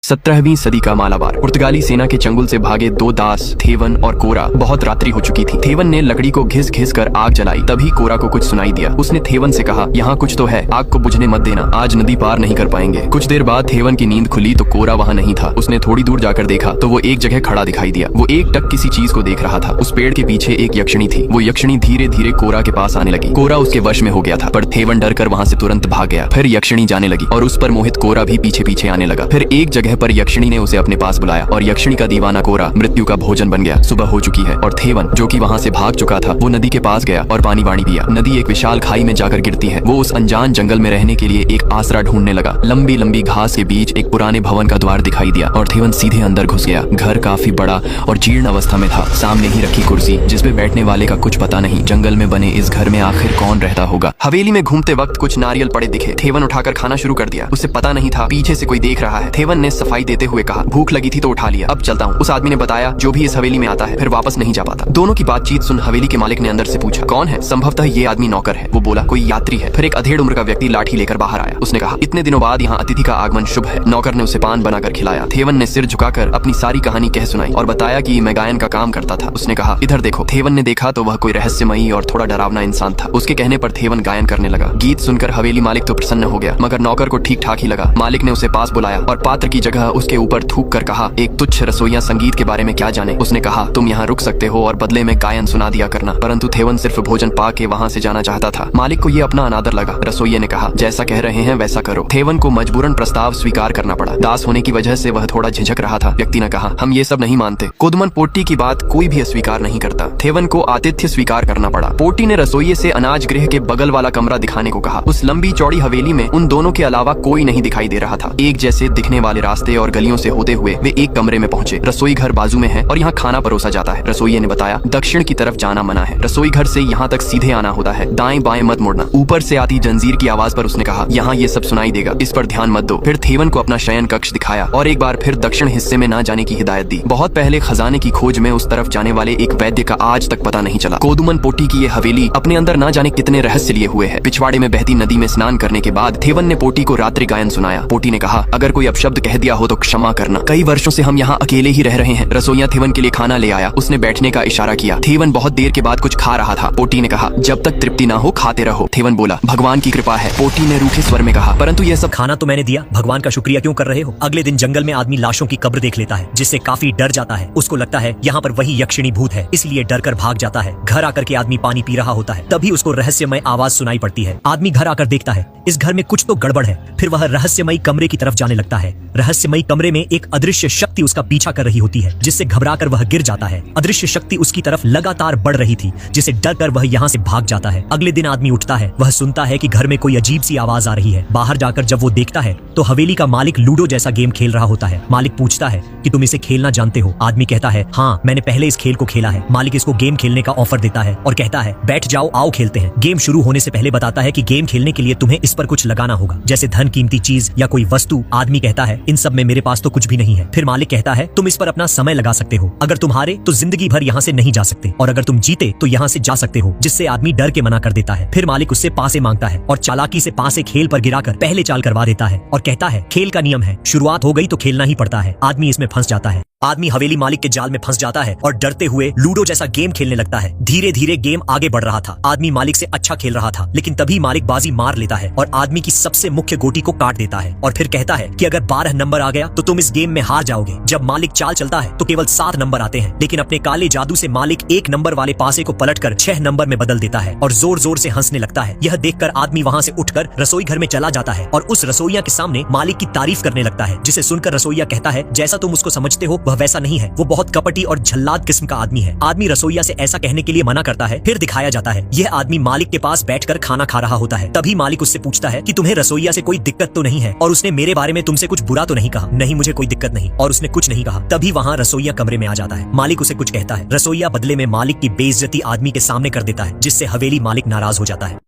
17वीं सदी का मालाबार। पुर्तगाली सेना के चंगुल से भागे दो दास थेवन और कोरा। बहुत रात्रि हो चुकी थी। थेवन ने लकड़ी को घिस घिस कर आग जलाई। तभी कोरा को कुछ सुनाई दिया। उसने थेवन से कहा, यहाँ कुछ तो है, आग को बुझने मत देना, आज नदी पार नहीं कर पाएंगे। कुछ देर बाद थेवन की नींद खुली तो कोरा वहाँ नहीं था। उसने थोड़ी दूर जाकर देखा तो वो एक जगह खड़ा दिखाई दिया। वो एक टक किसी चीज को देख रहा था। उस पेड़ के पीछे एक यक्षिणी थी। वो यक्षिणी धीरे धीरे कोरा के पास आने लगी। कोरा उसके वश में हो गया था, पर थेवन डर कर वहाँ से तुरंत भाग गया। फिर यक्षिणी जाने लगी और उस पर मोहित कोरा भी पीछे पीछे आने लगा। फिर एक जगह पर यक्षिणी ने उसे अपने पास बुलाया और यक्षिणी का दीवाना कोरा मृत्यु का भोजन बन गया। सुबह हो चुकी है और थेवन, जो कि वहाँ से भाग चुका था, वो नदी के पास गया और पानी वाणी पिया। नदी एक विशाल खाई में जाकर गिरती है। वो उस अनजान जंगल में रहने के लिए एक आसरा ढूंढने लगा। लंबी लंबी घास के बीच एक पुराने भवन का द्वार दिखाई दिया और थेवन सीधे अंदर घुस गया। घर काफी बड़ा और जीर्ण अवस्था में था। सामने ही रखी कुर्सी, जिसपे बैठने वाले का कुछ पता नहीं। जंगल में बने इस घर में आखिर कौन रहता होगा। हवेली में घूमते वक्त कुछ नारियल पड़े दिखे। थेवन उठाकर खाना शुरू कर दिया। उसे पता नहीं था पीछे से कोई देख रहा है। थेवन ने सफाई देते हुए कहा, भूख लगी थी तो उठा लिया, अब चलता हूँ। उस आदमी ने बताया, जो भी इस हवेली में आता है फिर वापस नहीं जा पाता। दोनों की बातचीत सुन हवेली के मालिक ने अंदर से पूछा, कौन है? संभवतः ये आदमी नौकर है। वो बोला, कोई यात्री है। फिर एक अधेड़ उम्र का व्यक्ति लाठी लेकर बाहर आया। उसने कहा, इतने दिनों बाद यहाँ अतिथि का आगमन शुभ है। नौकर ने उसे पान बनाकर खिलाया। थेवन ने सिर झुकाकर अपनी सारी कहानी कह सुनाई और बताया कि मैं गायन का काम करता था। उसने कहा, इधर देखो। थेवन ने देखा तो वह कोई रहस्यमयी और थोड़ा डरावना इंसान था। उसके कहने पर थेवन गायन करने लगा। गीत सुनकर हवेली मालिक तो प्रसन्न हो गया, मगर नौकर को ठीक ठाक ही लगा। मालिक ने उसे पास बुलाया और पात्र की जगह उसके ऊपर थूक कर कहा, एक तुच्छ रसोइया संगीत के बारे में क्या जाने। उसने कहा, तुम यहाँ रुक सकते हो और बदले में गायन सुना दिया करना। परंतु थेवन सिर्फ भोजन पा के वहाँ से जाना चाहता था। मालिक को ये अपना अनादर लगा। रसोइये ने कहा, जैसा कह रहे हैं वैसा करो। थेवन को मजबूरन प्रस्ताव स्वीकार करना पड़ा। दास होने की वजह से वह थोड़ा झिझक रहा था। व्यक्ति ने कहा, हम ये सब नहीं मानते। कोदमन पोटी की बात कोई भी अस्वीकार नहीं करता। थेवन को आतिथ्य स्वीकार करना पड़ा। पोटी ने रसोइये से अनाज गृह के बगल वाला कमरा दिखाने को कहा। उस लंबी चौड़ी हवेली में उन दोनों के अलावा कोई नहीं दिखाई दे रहा था। एक जैसे दिखने वाले रास्ते और गलियों से होते हुए वे एक कमरे में पहुंचे। रसोई घर बाजू में है और यहाँ खाना परोसा जाता है। रसोइये ने बताया, दक्षिण की तरफ जाना मना है। रसोई घर से यहाँ तक सीधे आना होता है, दाएं बाएं मत मुड़ना। ऊपर से आती जंजीर की आवाज पर उसने कहा, यहाँ ये सब सुनाई देगा, इस पर ध्यान मत दो। फिर थेवन को अपना शयन कक्ष दिखाया और एक बार फिर दक्षिण हिस्से में न जाने की हिदायत दी। बहुत पहले खजाने की खोज में उस तरफ जाने वाले एक वैद्य का आज तक पता नहीं चला। कोदुमन पोटी की ये हवेली अपने अंदर न जाने कितने रहस्य लिए हुए है। पिछवाड़े में बहती नदी में स्नान करने के बाद थेवन ने पोटी को रात्रि गायन सुनाया। पोटी ने कहा, अगर कोई अपशब्द कह दिया हो तो क्षमा करना। कई वर्षों से हम यहाँ अकेले ही रह रहे हैं। रसोइया थेवन के लिए खाना ले आया। उसने बैठने का इशारा किया। थेवन बहुत देर के बाद कुछ खा रहा था। पोटी ने कहा, जब तक तृप्ति ना हो खाते रहो। थेवन बोला, भगवान की कृपा है। पोटी ने रूखे स्वर में कहा, परंतु यह सब खाना तो मैंने दिया, भगवान का शुक्रिया क्यों कर रहे हो? अगले दिन जंगल में आदमी लाशों की कब्र देख लेता है, जिससे काफी डर जाता है। उसको लगता है यहाँ पर वही यक्षिणी भूत है, इसलिए डर कर भाग जाता है। घर आकर के आदमी पानी पी रहा होता है, तभी उसको रहस्यमय आवाज सुनाई पड़ती है। आदमी घर आकर देखता है, इस घर में कुछ तो गड़बड़ है। फिर वह रहस्यमयी कमरे की तरफ जाने लगता है। रहस्यमयी कमरे में एक अदृश्य शक्ति उसका पीछा कर रही होती है, जिससे घबराकर वह गिर जाता है। अदृश्य शक्ति उसकी तरफ लगातार बढ़ रही थी, जिसे डर कर वह यहाँ से भाग जाता है। अगले दिन आदमी उठता है। वह सुनता है कि घर में कोई अजीब सी आवाज आ रही है। बाहर जाकर जब वो देखता है तो हवेली का मालिक लूडो जैसा गेम खेल रहा होता है। मालिक पूछता है कि तुम इसे खेलना जानते हो? आदमी कहता है, हाँ, मैंने पहले इस खेल को खेला है। मालिक इसको गेम खेलने का ऑफर देता है और कहता है, बैठ जाओ, आओ खेलते हैं। गेम शुरू होने से पहले बताता है कि गेम खेलने के लिए तुम्हें इस पर कुछ लगाना होगा, जैसे धन, कीमती चीज या कोई वस्तु। आदमी कहता है, इन सब में मेरे पास तो कुछ भी नहीं है। फिर मालिक कहता है, तुम इस पर अपना समय लगा सकते हो। अगर तुम हारे तो जिंदगी भर यहाँ से नहीं जा सकते, और अगर तुम जीते तो यहाँ से जा सकते हो। जिससे आदमी डर के मना कर देता है। फिर मालिक उससे पासे मांगता है और चालाकी से पासे खेल पर गिराकर पहले चाल करवा देता है और कहता है, खेल का नियम है, शुरुआत हो गई तो खेलना ही पड़ता है। आदमी इसमें फंस जाता है। आदमी हवेली मालिक के जाल में फंस जाता है और डरते हुए लूडो जैसा गेम खेलने लगता है। धीरे धीरे गेम आगे बढ़ रहा था। आदमी मालिक से अच्छा खेल रहा था, लेकिन तभी मालिक बाजी मार लेता है और आदमी की सबसे मुख्य गोटी को काट देता है और फिर कहता है कि अगर 12 नंबर आ गया तो तुम इस गेम में हार जाओगे। जब मालिक चाल चलता है तो केवल 7 नंबर आते हैं, लेकिन अपने काले जादू से मालिक 1 नंबर वाले पासे को पलटकर 6 नंबर में बदल देता है और जोर जोर से हंसने लगता है। यह देखकर आदमी वहाँ से उठकर रसोई घर में चला जाता है और उस रसोइया के सामने मालिक की तारीफ करने लगता है, जिसे सुनकर रसोइया कहता है, जैसा तुम उसको समझते हो वह वैसा नहीं है। वो बहुत कपटी और झल्लाद किस्म का आदमी है। आदमी रसोइया से ऐसा कहने के लिए मना करता है। फिर दिखाया जाता है यह आदमी मालिक के पास बैठकर खाना खा रहा होता है। तभी मालिक उससे पूछता है कि तुम्हें रसोइया से कोई दिक्कत तो नहीं है, और उसने मेरे बारे में तुमसे कुछ बुरा तो नहीं कहा? नहीं, मुझे कोई दिक्कत नहीं। और उसने कुछ नहीं कहा। तभी वहाँ रसोइया कमरे में आ जाता है। मालिक उसे कुछ कहता है। रसोइया बदले में मालिक की बेइज्जती आदमी के सामने कर देता है, जिससे हवेली मालिक नाराज हो जाता है।